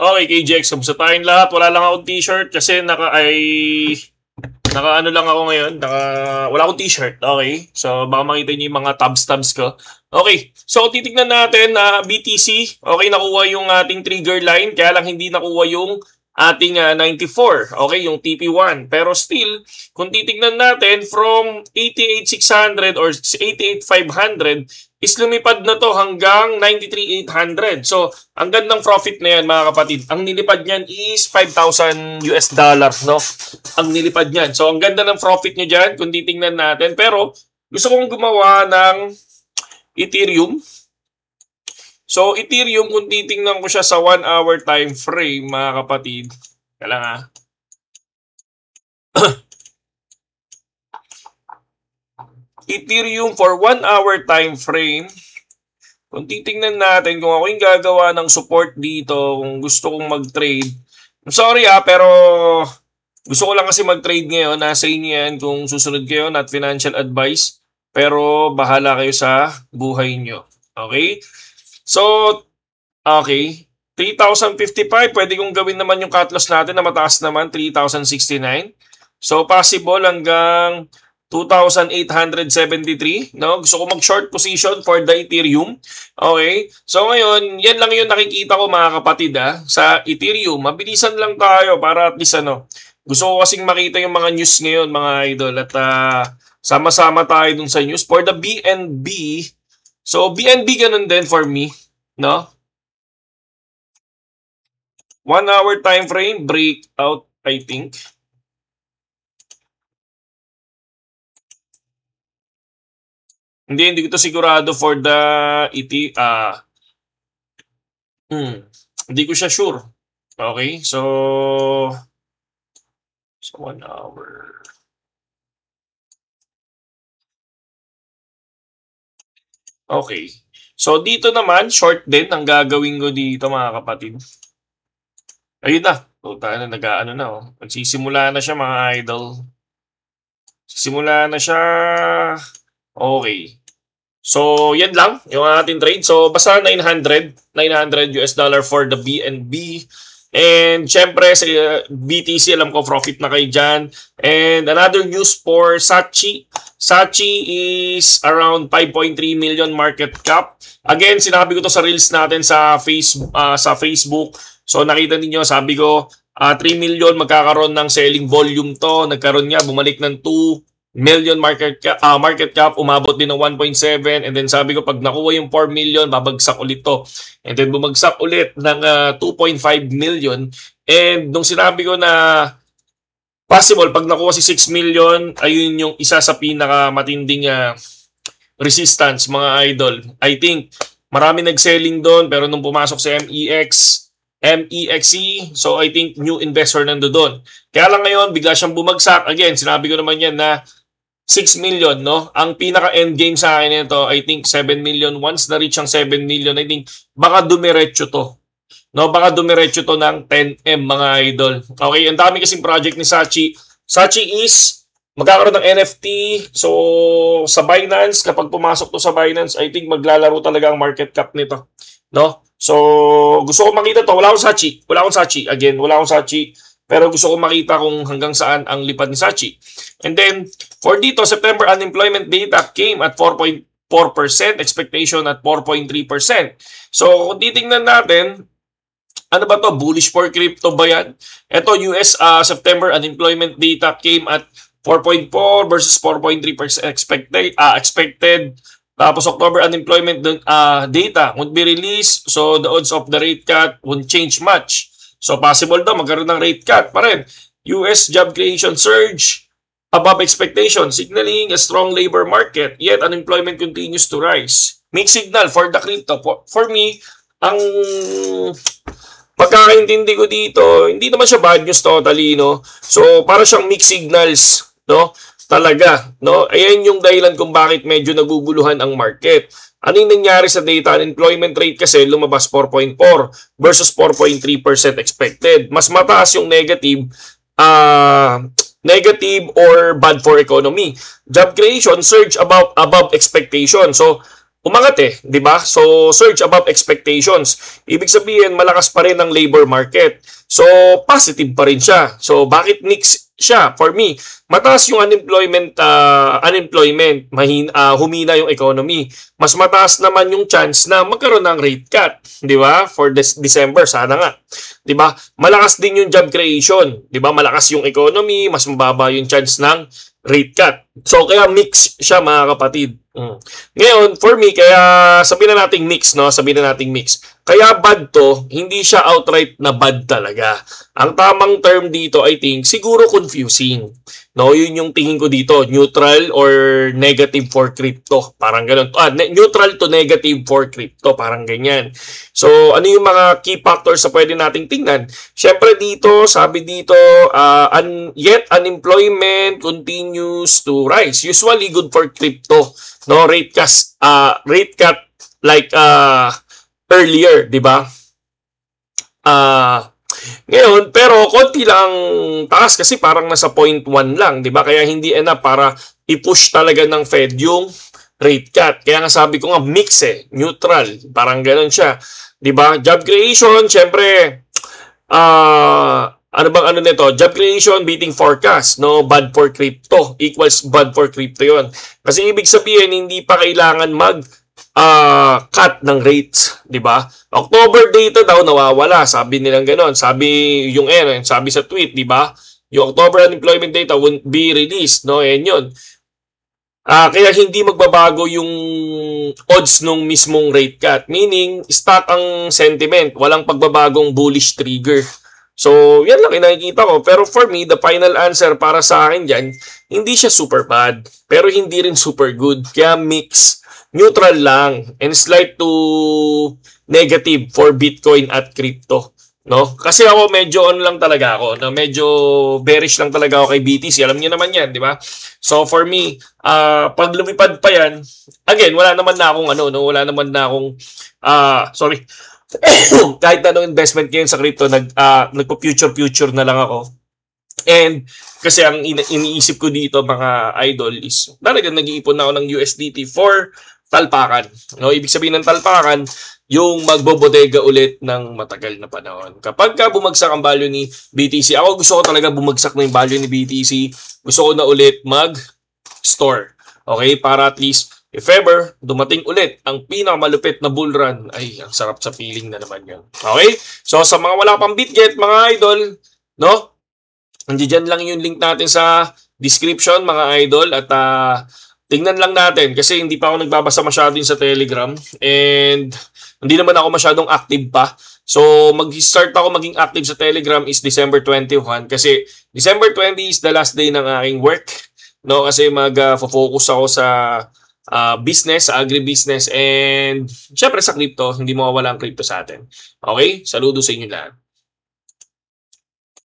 Okay, KJX, kamusta tayong lahat? Wala lang akong t-shirt kasi naka ano lang ako ngayon. Wala akong t-shirt. Okay, so baka makita niyo yung mga tabs ko. Okay, so titignan natin na BTC. Okay, nakuha yung ating trigger line. Kaya lang hindi nakuha yung ating 94. Okay, yung TP1. Pero still, kung titignan natin from 88,600 or 88,500 is lumipad na to hanggang 93,800. So, ang gandang profit na yan mga kapatid. Ang nilipad niyan is $5,000 US, no? Ang nilipad niyan. So, ang ganda ng profit niya dyan kung titingnan natin. Pero, gusto kong gumawa ng Ethereum. So, Ethereum, kung titingnan ko siya sa 1-hour time frame, mga kapatid. Kailangan Ethereum for 1-hour time frame. Kung titingnan natin, kung ako yung gagawa ng support dito, kung gusto kong mag-trade. I'm sorry pero gusto ko lang kasi mag-trade ngayon. Nasa inyo yan kung susunod kayo, not financial advice. Pero bahala kayo sa buhay nyo. Okay? So, okay. 3,055, pwede kong gawin naman yung cut loss natin na mataas naman, 3,069. So, possible hanggang 2,873, no? Gusto ko mag-short position for the Ethereum. Okay? So ngayon, yan lang yung nakikita ko mga kapatid sa Ethereum. Mabilisan lang tayo para at least gusto ko kasing makita yung mga news ngayon mga idol at sama-sama tayo dun sa news. For the BNB, so BNB ganun din for me, no? 1-hour time frame breakout, I think. Hindi ko to sigurado for the hindi ko siya sure. Okay, so 1 hour. Okay. So dito naman short din ang gagawin ko dito mga kapatid. Ayun na. Puta na nag-aano na Magsisimula na siya mga idol. Simula na siya. Okay. So, yan lang yung ating trade. So, basta $900 US for the BNB. And, syempre, sa BTC, alam ko, profit na kayo dyan. And, another news for Sachi. Sachi is around 5.3 million market cap. Again, sinabi ko to sa reels natin sa Facebook. So, nakita niyo sabi ko, 3 million magkakaroon ng selling volume to. Nagkaroon nga, bumalik ng 2 million market cap, umabot din ng 1.7, and then sabi ko pag nakuha yung 4 million babagsak ulit to, and then bumagsak ulit ng 2.5 million. And nung sinabi ko na possible pag nakuha si 6 million, ayun yung isa sa pinakamatinding resistance mga idol. I think marami nag-selling doon, pero nung pumasok si MEXC, so I think new investor nando doon. Kaya lang ngayon bigla siyang bumagsak. Again, sinabi ko naman yan na 6 million, no? Ang pinaka-end game sa akin nito, I think 7 million. Once na-reach ang 7 million, I think baka dumiretso to. No? Baka dumiretso to ng 10M, mga idol. Okay, ang dami kasing project ni Sachi. Sachi is magkakaroon ng NFT. So, sa Binance, kapag pumasok to sa Binance, I think maglalaro talaga ang market cap nito. No? So, gusto ko makita to. Wala akong Sachi. Again, wala akong Sachi. Pero gusto ko makita kung hanggang saan ang lipad ni Sachi. And then, for dito, September unemployment data came at 4.4%, expectation at 4.3%. So, kung titingnan natin, ano ba to? Bullish for crypto ba yan? Ito, US September unemployment data came at 4.4 versus 4.3% expected. Tapos, October unemployment data won't be released. So, the odds of the rate cut won't change much. So, possible daw magkaroon ng rate cut pa rin. US job creation surge above expectation, signaling a strong labor market, yet unemployment continues to rise. Mixed signal for the crypto. For me, ang pagkakaintindi ko dito, hindi naman siya bad news totally, no? So, para siyang mixed signals, no? Talaga, no? Ayan yung dahilan kung bakit medyo naguguluhan ang market. Ano yung nangyari sa data? Unemployment rate kasi lumabas 4.4 versus 4.3% expected. Mas mataas yung negative negative or bad for economy. Job creation surge above expectation. So, umangat eh, 'di ba? So surge above expectations. Ibig sabihin malakas pa rin ang labor market. So positive pa rin siya. So bakit mix siya? For me, mataas yung unemployment, humina yung economy. Mas mataas naman yung chance na magkaroon ng rate cut, 'di ba? For this December sana nga. 'Di ba? Malakas din yung job creation, 'di ba? Malakas yung economy, mas mababa yung chance ng rate cut. So kaya mix siya mga kapatid. Ngayon, for me, kaya sabihin na nating mix, no? Sabihin na nating mix. Kaya bad to, hindi siya outright na bad talaga. Ang tamang term dito, I think, siguro confusing. No, yun yung tingin ko dito, neutral or negative for crypto. Parang ganun. Neutral to negative for crypto, parang ganyan. So, ano yung mga key factors na pwede nating tingnan? Syempre dito, sabi dito, yet unemployment continues to rise. Usually good for crypto. No, rate cut like earlier, 'di ba? Ngayon, pero konti lang taas kasi parang nasa 0.1 lang, 'di ba? Kaya hindi enough para i-push talaga ng Fed yung rate cut. Kaya nga sabi ko nga mix neutral, parang ganoon siya, 'di ba? Job creation, syempre ano bang nito? Job creation beating forecast, no? Bad for crypto equals bad for crypto 'yon. Kasi ibig sabihin hindi pa kailangan cut ng rates, 'di ba? October data daw nawawala, sabi nilang ganoon. Sabi yung sabi sa tweet, 'di ba? Yung October unemployment data won't be released, no? Yun. Kaya hindi magbabago yung odds nung mismong rate cut. Meaning, stuck ang sentiment. Walang pagbabagong bullish trigger. So, yan lang nakikita ko. Pero for me, the final answer para sa akin dyan, hindi siya super bad. Pero hindi rin super good. Kaya mix. Neutral lang. And slight to negative for Bitcoin at crypto. No? Kasi ako medyo lang talaga ako. Medyo bearish lang talaga ako kay BTC. Alam niyo naman yan, di ba? So for me, pag lumipad pa yan, again, wala naman na akong wala naman na akong sorry. Kahit anong investment ngayon sa crypto, nagpo-future na lang ako. And kasi ang iniisip ko dito mga idol is talagang nag-iipon na ako ng USDT for talpakan. No, ibig sabihin ng talpakan, yung magbobodega ulit ng matagal na panahon. Kapag bumagsak ang value ni BTC, ako gusto ko talaga bumagsak na yung value ni BTC. Gusto ko na ulit mag-store. Okay? Para at least if ever, dumating ulit ang pinakamalupit na bull run, ay, ang sarap sa feeling na naman yun. Okay? So, sa mga wala pang BitGet, mga idol, no? Nandiyan lang yung link natin sa description, mga idol. At tingnan lang natin kasi hindi pa ako nagbabasa masyado sa Telegram. And hindi naman ako masyadong active pa. So, mag-start ako maging active sa Telegram is December 21 kasi December 20 is the last day ng aking work. No? Kasi mag-focus ako sa business, sa agribusiness, and syempre sa crypto, hindi mawawala ang crypto sa atin. Okay? Saludo sa inyo lahat.